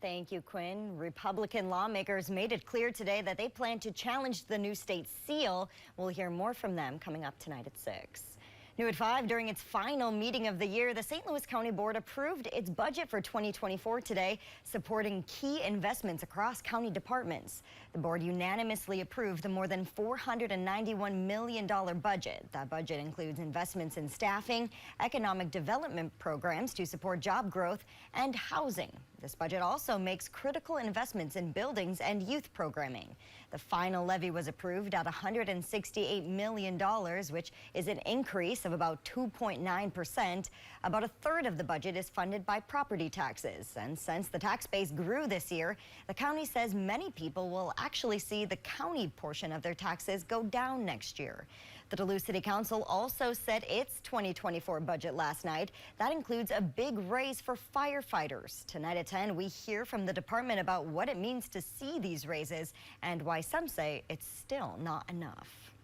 Thank you, Quinn. Republican lawmakers made it clear today that they plan to challenge the new state seal. We'll hear more from them coming up tonight at 6. New at 5, during its final meeting of the year, the St. Louis County Board approved its budget for 2024 today, supporting key investments across county departments. The board unanimously approved the more than $491 million budget. That budget includes investments in staffing, economic development programs to support job growth, and housing. This budget also makes critical investments in buildings and youth programming. The final levy was approved at $168 million, which is an increase of about 2.9%. About a third of the budget is funded by property taxes. And since the tax base grew this year, the county says many people will actually see the county portion of their taxes go down next year. The Duluth City Council also set its 2024 budget last night. That includes a big raise for firefighters. Tonight at 10, we hear from the department about what it means to see these raises and why some say it's still not enough.